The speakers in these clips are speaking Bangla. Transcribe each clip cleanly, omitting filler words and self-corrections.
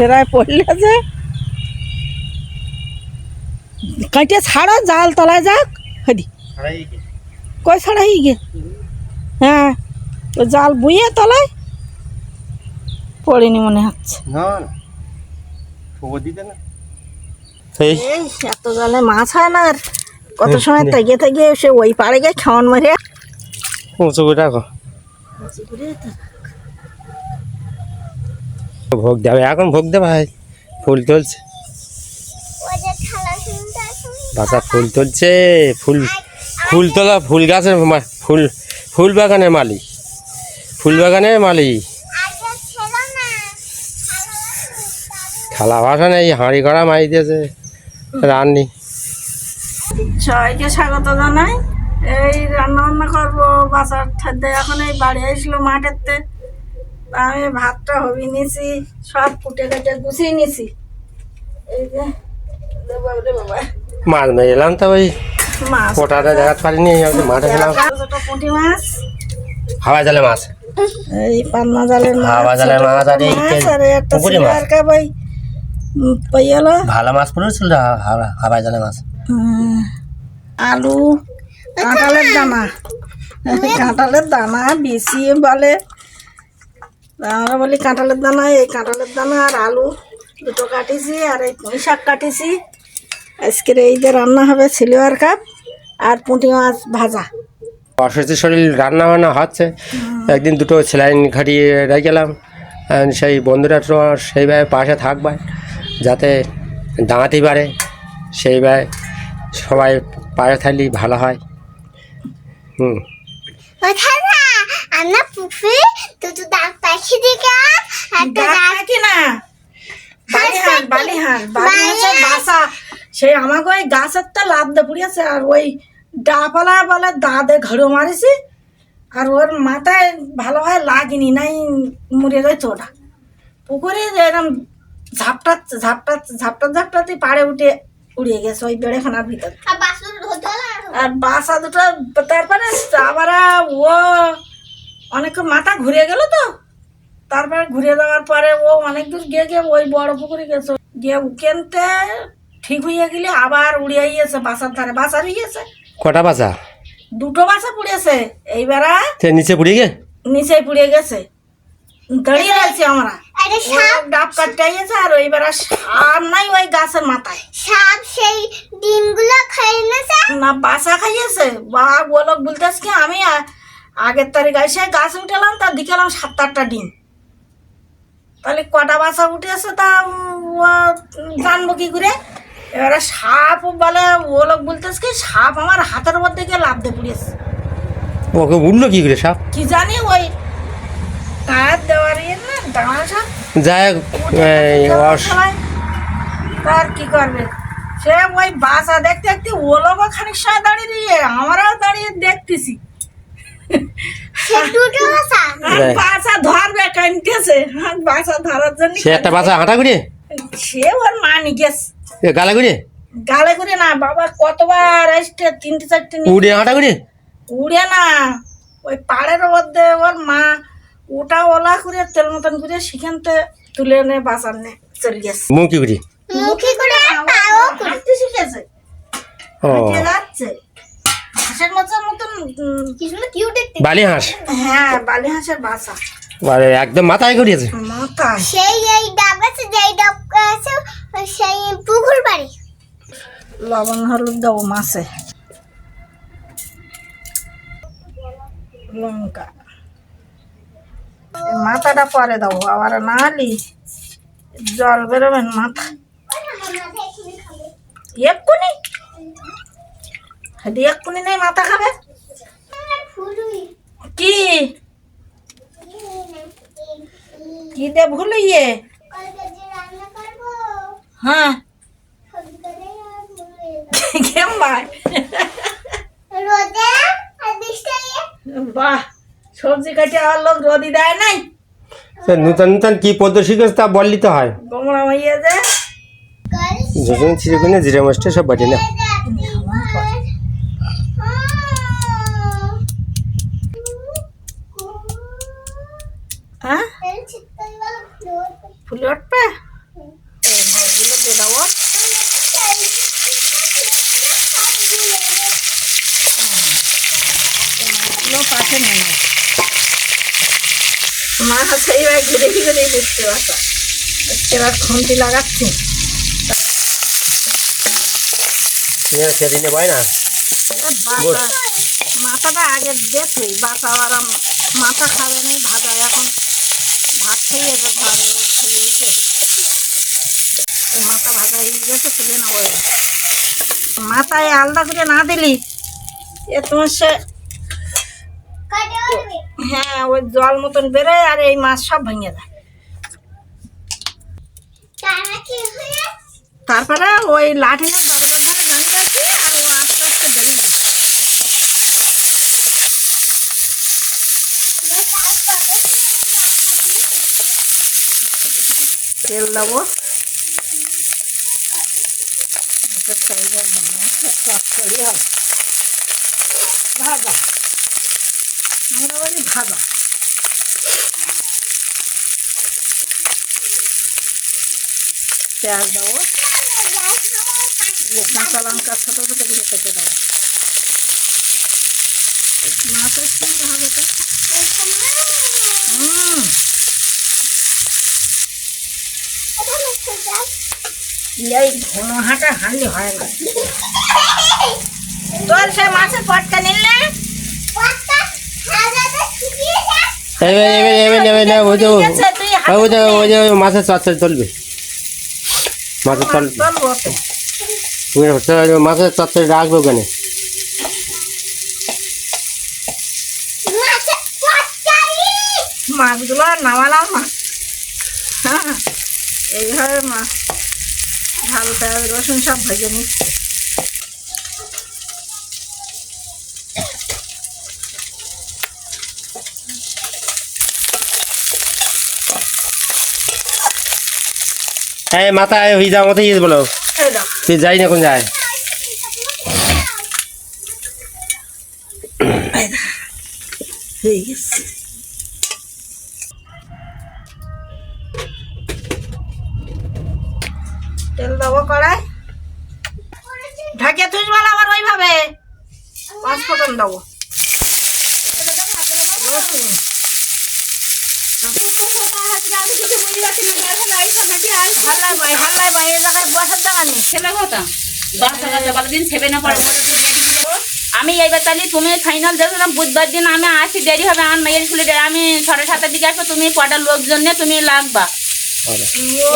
ফেরায় পড়লে যে কাটে ছাড়ো জাল তলায় যাক হদি কই ছাড়াই গে হ্যাঁ তো জাল বুইয়ে তলায় পড়েনি মনে হচ্ছে এই এত জালে মাছ হয় না আর কত সময় তেগে তেগে সে ওই পাড়ে গিয়ে খাওয়ান মারে উঁচু করে রাখো ভোগ দেবে এখন ভোগ দেবে ভাই ফুল তুলছে বাসা ফুল তুলছে ফুল ফুল তোলা ফুল গাছের ফুল বাগানের মালিক ফুল বাগানের মালিক থালা ভাষা নেই হাঁড়ি করা মাই দিয়েছে রান্নি সবাইকে স্বাগত জানাই এই রান্না বান্না করবো বাসার থাকতে এখন এই বাড়ি আসলো মাঠেরতে আমি ভাতটা হবি নিছি সব কুটে কেটে গুছিয়ে নিছি এই যে বাবা মাছ মেরে এলাম তো ওই মাছ কোটাটা দেখাতে পারিনি মাঠে গেলাম ছোট পুঁটি মাছ হাওয়া জালে মাছ এই পান্না জালের মাছ হাওয়া জালের মাছ আর এই আর একটা পুকুরি মাছ সিলভার কাপ ওই পাইয়ালো ভালো মাছ পড়েছিল হাওয়া জালে মাছ আলু কাঁঠালের দানা কাঁঠালের দানা বেশি বলে আমরা বলি কাঁঠালের দানা এই কাঁঠালের দানা আর আলু দুটো কাটিছি আর এই পুঁই শাক কাটিছি আজকের এই যে রান্না হবে সিলভার কাপ আর পুঁটি মাছ ভাজা অসুস্থ শরীর রান্না বান্না হচ্ছে একদিন দুটো সেলাইন খাটিয়ে রেখে গেলাম সেই বন্ধুরা তো সেইভাবে পাশে থাকবে যাতে দাঁড়াতে পারে সেইভাবে সবাই পাশে থাকলেই ভালো হয় সেই আমাকে ওই গাছের তো লাভ দে পুড়িয়েছে আর ওই ডাপালা বলে দাঁতে ঘড়ো মারিছি আর ওর মাথায় ভালোভাবে লাগেনি নাই মরে যাইতো ওটা পুকুরে এরকম ঝাপটাচ্ছে ঝাপটাতে পাড়ে উঠে উড়িয়ে গেছে ওই বেড়েখানার ভিতর আর বাসা দুটো তারপরে আবার ও অনেক মাথা ঘুরে গেল তো তারপরে ঘুরে যাওয়ার পরে ও অনেক দূর গিয়ে ওই বড় পুকুরে গেছে গিয়ে উকেনতে ঠিক হয়ে গেলে আবার উড়িয়ে গিয়েছে বাসার ধারে বাসা গিয়েছে কটা বাসা দুটো বাসা পুড়েছে এইবার নিচে পুড়ে গে নিচে পুড়ে গেছে দাঁড়িয়ে রয়েছে আমরা ডাব কাটতে গেছে আর ওইবার সাপ নাই ওই গাছের মাথায় সাপ সেই ডিমগুলো খাইয়েছে না বাসা খাইয়েছে বা বলক বলতেছ কি আমি আগের তারিখ এসে গাছ উঠেলাম তার দিকে এলাম 7-8টা ডিম তাহলে কটা বাসা উঠেছে তা জানবো কি করে এবারে সাপ বলে ও লোক বলতেছে কি সাপ আমার হাতের মধ্যে গিয়ে লাফ দিয়ে পড়েছে ওকে উঠলো কি করে সাপ কি জানি ওই কার দেওয়ার ইয়ে না দাঁড়া সাপ যাই তার কি করবে সে ওই বাসা দেখতে দেখতে ও লোক খানিক সময় দাঁড়িয়ে দিয়ে আমরাও দাঁড়িয়ে দেখতেছি বাসা ধরবে কানতেছে বাসা ধরার জন্য সে একটা বাসা হাঁটা করে সে ওর মা নিয়ে গেছে গালে করে গালে করে না বাবা কতবার আসছে 3-4টে উড়ে হাঁটা করে উড়ে না ওই পাড়ের মধ্যে ওর মা ওটা ওলা করে তেল মতন করে সেখানতে তুলে এনে বাসার নে চলে গেছে মুখি করে হাঁটতে শিখেছে হাঁটে যাচ্ছে হাঁসের মতন বালি হাঁস হ্যাঁ বালি হাঁসের বাসা একদম মাথায় করিয়েছে মাথায় সেই এই ডাব আছে যেই ডাব আছে সেই পুকুর বাড়ি লবণ হলুদ দেবো মাছে লঙ্কা মাথাটা পরে দেবো আবার না হলি জল বেরোবেন মাথা এক্ষুনি এক্ষুনি নেই মাথা খাবে কি কি দে ভুল ইয়ে হ্যাঁ বাহ সবজি কাটে আর লোক রোদি দেয় নাই নূতন নূতন কি পদ্ধতি শিখেছে তা বললি তো হয় গোমরা হইয়ে যে যখন ছিঁড়ে জিরে মাছটা সব বাটি না হ্যাঁ ফুলে উঠবে দিয়ে দেবো। মাছগুলো পাশে নিয়ে নেব। মাছ সেইভাবে ঘিরে ঘিরে দিয়ে দিচ্ছে বাসা। এবার খুন্তি লাগাচ্ছি। সেদিনে বয় না মাথাটা আগে দেখি বাসা আর মাথা খাবে না ভাজা। এখন ভাত খেয়ে এবার ভালো খেয়ে উঠে মাথা ভাজা হয়ে গেছে, তুলে নেবো। মাথায় আলাদা করে না দিলি এ তোমার সে হ্যাঁ ওই জল মতন বেরোয় আর এই মাছ সব ভেঙে যায়। তারপরে ওই লাঠি দরকার দাঁড়িয়ে আছে আর ও আস্তে আস্তে বেরিয়ে যায়। তেল দেবো। চচ্চড়ি হবে ভাজা, আমরা বলি ভাজা। পেঁয়াজ দেবো, কাঁচা লঙ্কা ছোটো ছোটো করে কেটে দেবো। মাছের সঙ্গে হবে তো এই ঘন হাঁটা হাঁড়ি হয় না। তোর সে মাছের পটকা নিলে মাছের চচ্চড়ি চলবে। মাছের মাছের চচ্চড়ি রাখবে ওখানে। মাছগুলো নামালাম না। হ্যাঁ এইভাবে মাছ ঝাল পেঁয়াজ রসুন সব ভেজে নিচ্ছে। হ্যাঁ মাথায় হয়ে যাওয়ার মতো ইয়ে বলো, তুই যাই না কোন যায়। হয়ে গেছে। তেল দেবো কড়াই, ঢাকিয়ে তুই বল আবার ওইভাবে। পাঁচ ফোড়ন দেবো, রসুন, হাল্লাই ভাই হাল্লাই ভাই এই জায়গায় বসার জায়গা নেই। ছেলে কথা বাচ্চা কাচ্চা বলে দিন ছেবে না পড়ে আমি এইবার তাহলে তুমি ফাইনাল দেখলাম বুধবার দিন আমি আসি, দেরি হবে আমার মেয়ের স্কুলে আমি 6:30-7টার দিকে আসবো। তুমি কটা লোকজন নিয়ে তুমি লাগবা।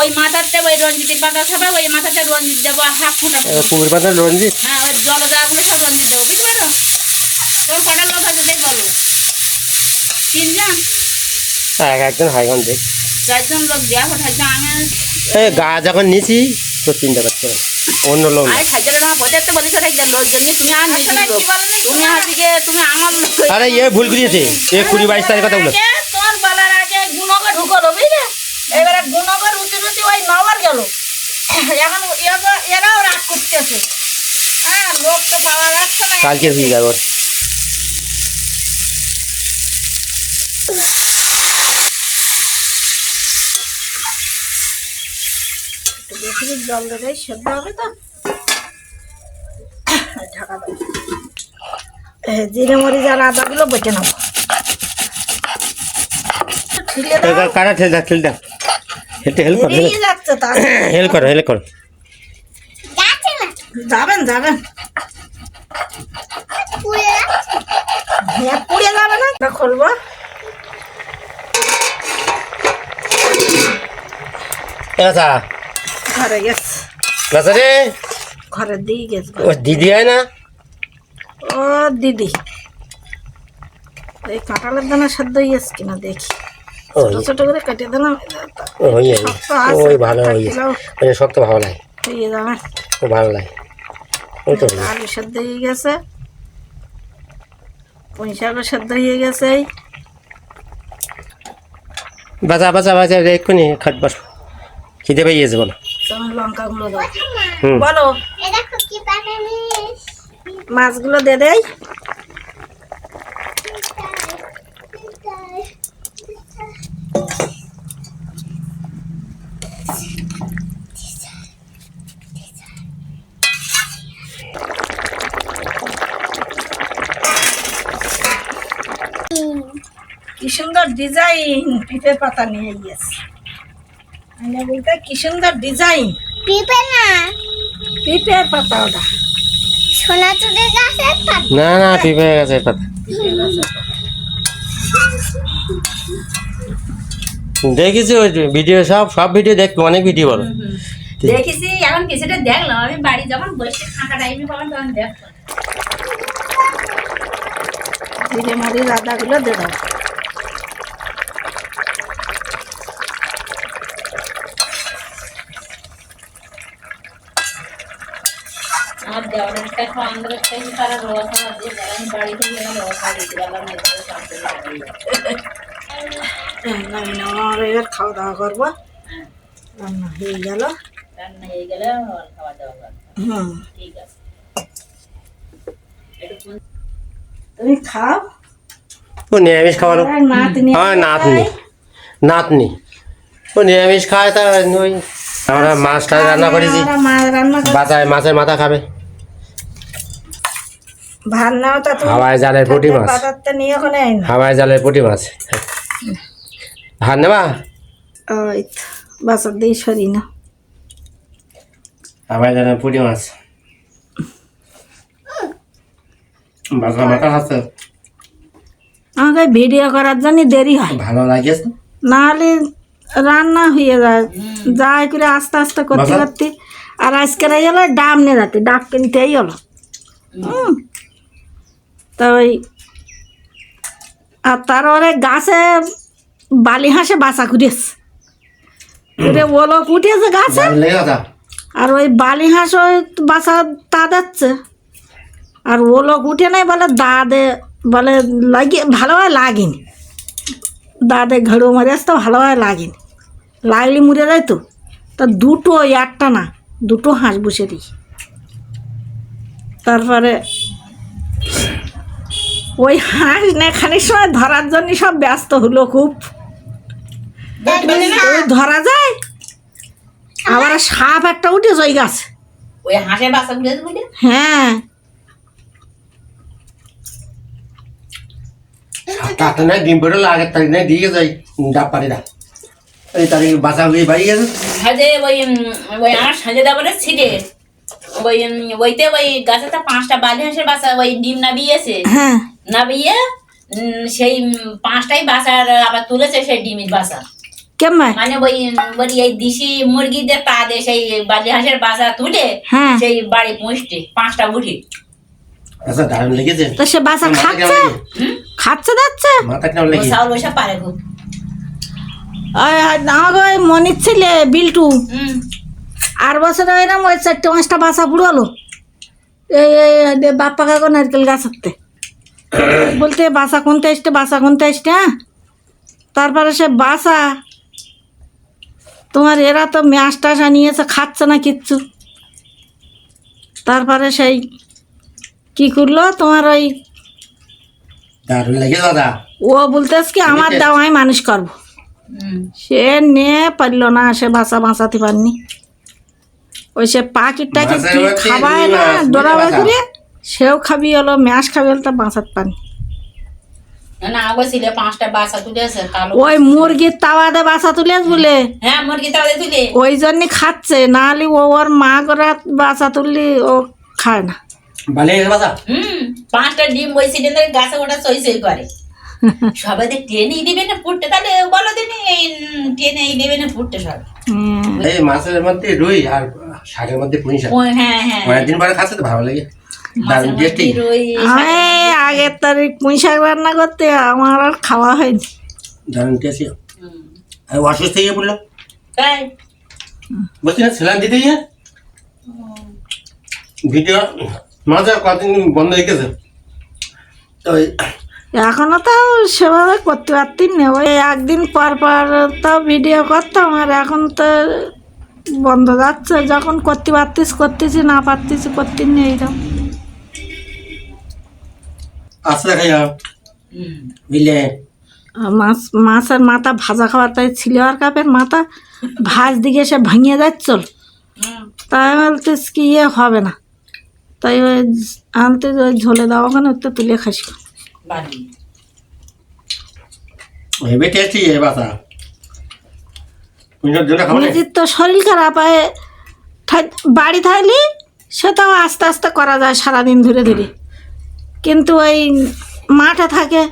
ওই মাথাতে ওই রঞ্জিতের পাতা খাবে, ওই মাথাতে রঞ্জিত দেবো হাফ ফোঁটা, কুমির পাতা রঞ্জিত। হ্যাঁ ওই জল দেওয়াগুলো সব রঞ্জিত দেবো, বুঝতে পারো? তোর কটা লোক আছে তাই বলো। 3 জন একজন হাইগন দেখ 4 জন লোক দেওয়া হঠাৎ আমি গা যখন নিছি তো চিন্তা করতে অন্য লোক। আরে সাইকেলের আমার প্রত্যেকটা বলিস লোকজন নিয়ে তুমি আর নিজের লোক তুমি হচ্ছে গিয়ে তুমি আমার লোক। আরে এ ভুল করিয়েছে, এ 20-22 তারিখ কথা বলো। তোর বলার আগে গুণগর ঢুকলো বুঝলে, এবারে গুণগর উঁচু উঁচু ওই নবার গেল। এখন এরাও রাগ করতেছে। হ্যাঁ লোক তো পাওয়া যাচ্ছে না। কালকে হয়ে যাবে। বেশি জল দেবে সেদ্ধ হবে তো। ঢাকা দেবো, জিরে মরিচ আর আদাগুলো বেটে নেবো। কারা ঠেলদা ঠেলদা হেল্প করো, যাচ্ছে তার হেল্প করো, হেল্প করো। যাবেন যাবেন হ্যাঁ পুড়ে যাবে না। খুলবো, ঘরে গেছে রে ঘরে দিয়ে গেছে। ও দিদি হয় না, ও দিদি। এই কাঁঠালের দানা সেদ্ধ হয়েছে কিনা দেখি। ছোট ছোট করে কেটে দিলাম। ওই ভালো হয়ে শক্ত ভালো লাগে, হয়ে যাবে ভালো লাগে। ওই তো আলু সেদ্ধ হয়ে গেছে, পুঁই শাকও সেদ্ধ হয়ে গেছে। বাঁচা বাঁচা বাঁচা এক্ষুনি খাট বস, খিদে পেয়ে গেছে বলো। লঙ্কা গুলো দাও, হুম বলো মাছগুলো দে দেয়। সুন্দর ডিজাইন পিপের পাতা নিয়ে গিয়েছে। আমি বলতে কি সুন্দর ডিজাইন, পিপে না, পিপের পাতা ওটা। সোনা চুলের গাছের পাতা। না না পিঁপে গাছের পাতা। দেখেছি ওই ভিডিও, সব ভিডিও দেখবো, অনেক ভিডিও বলো। দেখেছি, এখন কিছুটা দেখলাম। আমি বাড়ি যখন বসে ফাঁকা টাইমে পাবেন তখন দেখবো। জিরে মরিচ আদাগুলো দিয়ে দাও। আমার দেওয়ারের কাছে আন্দ্রের কাছে তারা রোয়া খাওয়া দিয়ে যায়। আমি বাড়ি থেকে গেলাম রোয়া খাওয়া দিতে গেলাম, মেয়েদের সাথে আমি না আমার এবার খাওয়া দাওয়া করবো। রান্না হয়ে গেল। রান্না হয়ে গেলে খাওয়া দাওয়া করবো। হুম, ঠিক আছে। তুমি খাও। ও নিরামিষ খাওয়ানো, আর নাতনি আমার নাতনি, নাতনি ও নিরামিষ খায়। তা ওই আমরা মাছটা রান্না করেছি, আমরা মাছ রান্না করি। বাতায় মাছের মাথা খাবে। ভাত নাও তা তুমি হাওয়ায় জালের পুঁটি মাছ, পাতাতে নিয়ে ওখানে আইন। হাওয়ায় জালের পুঁটি মাছ। ভাত নেবা? ওই তো বাসার দিয়ে সরি না। হাওয়ায় জালের পুঁটি মাছ, বাসা মাথা খাচ্ছে। আমাকে ভিডিও করার জন্য দেরি হয়, ভালো লাগে। নাহলে রান্না হয়ে যায় যাই করে আস্তে আস্তে করতে করতে। আর আজকের এই হলো ডাব নিয়ে যাতে, ডাব কিনতেই হলো। তো ওই আর তারপরে গাছে বালি হাঁসে বাসা করেছে, ওলো উঠেছে গাছে। লেগে কথা আর ওই বালি হাঁস ওই বাসা তা দিচ্ছে, আর ওলো উঠে নাই বলে দাদে বলে লাগিয়ে ভালোভাবে লাগেনি, দাদে ঘেড়ো মারে আসতে ভালোভাবে লাগেনি, লাগলে মরে যায় তো। তা দুটো, একটা না দুটো হাঁস বসে দিই। তারপরে ওই হাঁস না খানিক সময় ধরার জন্য সব ব্যস্ত হলো খুব। ওই ধরা যায়, আবার সাপ একটা উঠেছে ওই গাছে। ওই হাঁসের বাসা ঘুরে বুঝলে হ্যাঁ, তাতে নাই ডিম পেটে আগের তারিখ নাই দিয়ে যাই ডাব পারি না, এই তারিখ বাসা হয়ে বাড়ি গেছে। সাজে ওই ওই আমার সাজে দেওয়ারে ছিটে ওই ওইতে ওই গাছেতে 5টা বালি হাঁসের বাসা ওই ডিম নাবিয়েছে। হ্যাঁ, নাবিয়ে সেই 5টাই বাসার আবার তুলেছে সেই ডিমের বাসা। কেমন? মানে ওই ওই এই দেশি মুরগিদের তা দিয়ে সেই বালি হাঁসের বাসা তুলে হ্যাঁ, সেই বাড়ি পুষতে 5টা উঠে। আচ্ছা দারুণ লেগেছে। তো সে বাসা মাথা খাচ্ছে, কেমন লেগে? খাচ্ছে যাচ্ছে। মাথা কেমন ও লেগে? চাউল ওইসব পারে খুব। আমাকে ওই মনির ছেলে বিল্টু হুম 8 বছর এরম ওই 4-5টা বাসা বুড়ালো এই বাপ্পা কাকু নারকেল গাছ হতে বলতে বাসা কোনতে আসতে, বাসা কোনতে আসতে। হ্যাঁ, তারপরে সে বাসা তোমার এরা তো ম্যাশ টাশ আনিয়েছে, খাচ্ছে না কিচ্ছু। তারপরে সেই কি করলো তোমার ওই দারুণ লেগে দাদা। ও বলতেছে কি আমার দাও আমি মানুষ করবো। হুম সে নিয়ে পারলো না, সে বাঁচাতে পারেনি। ওই সে পাখিটাকে মাছের কি মধ্যে খাবায় রুই না মাছ, ডোরাবে বুঝলে করে, সেও খাবি হলো ম্যাশ খাবি হলো, তা বাঁচাতে পারেনি। না আগে ছিল 5টা বাসা তুলেছে কালো। ওই মুরগির তাওয়াতে বাসা তুলে বলে হ্যাঁ মুরগি তাহলে তুলে ওই জন্য খাচ্ছে, নাহলে ওর মা করে বাসা তুললি ও খায় না। ভালো লেগেছে বাসা। 5টা ডিম ওই সিলিন্ডারের গাছে ওটা সই সই করে। সবাই টেনে দেবে না ফুটতে, তাহলে বলো দিন টেনে দেবে না ফুটতে সব। এই মাছের মধ্যে রুই আর শাকের মধ্যে পুঁই শাক হ্যাঁ হ্যাঁ অনেকদিন পরে খাচ্ছে তো ভালো লাগে, দারুণ টেস্টি। আমি আগের তারিখ পুঁই শাক রান্না করতে আমার আর খাওয়া হয়নি। দারুণ টেস্টি। আমি অসুস্থ হয়ে পড়লো, তাই বলছি না স্যালাইন দিতে গিয়ে ভিডিও মাঝে কদিন বন্ধ হয়ে গেছে। তো এখনো তো সেভাবে করতে পারতিন না, ওই একদিন পর পর তো ভিডিও করতাম। আর এখন তো বন্ধ যাচ্ছে, যখন করতে পারতিস করতেছি, না পারতেছি করতেন না এইরকম। আচ্ছা দেখাই যাও বুঝলে। মাছের মাথা ভাজা খাওয়ার তাই ছিল, আর কাপের মাথা ভাজ দিকে সে ভাঙিয়ে যাচ্ছিল। তাই বলতেস কি হবে না, তাই ওই আনতে ওই ঝোলে দেওয়া ওখানে তো তুলে খাসি। বালি হেভি টেস্টি এই বাসা জন্য খাবো না? নিজের তো শরীর খারাপ হয় বাড়ি থাকলে সেটাও আস্তে আস্তে করা যায় সারাদিন ধরে ধরে, কিন্তু ওই মাঠে থাকে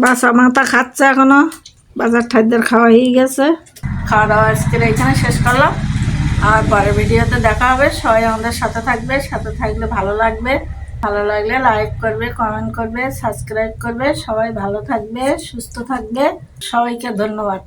বাসা মাথা খাচ্ছে এখনো, বাজার ঠাইদের খাওয়া হয়ে গেছে। খাওয়া দাওয়া আজকের এইখানে শেষ করলাম, আর পরের ভিডিওতে দেখা হবে। সবাই আমাদের সাথে থাকবে, সাথে থাকলে ভালো লাগবে, ভালো লাগলে লাইক করবে, কমেন্ট করবে, সাবস্ক্রাইব করবে। সবাই ভালো থাকবে, সুস্থ থাকবে, সবাইকে ধন্যবাদ।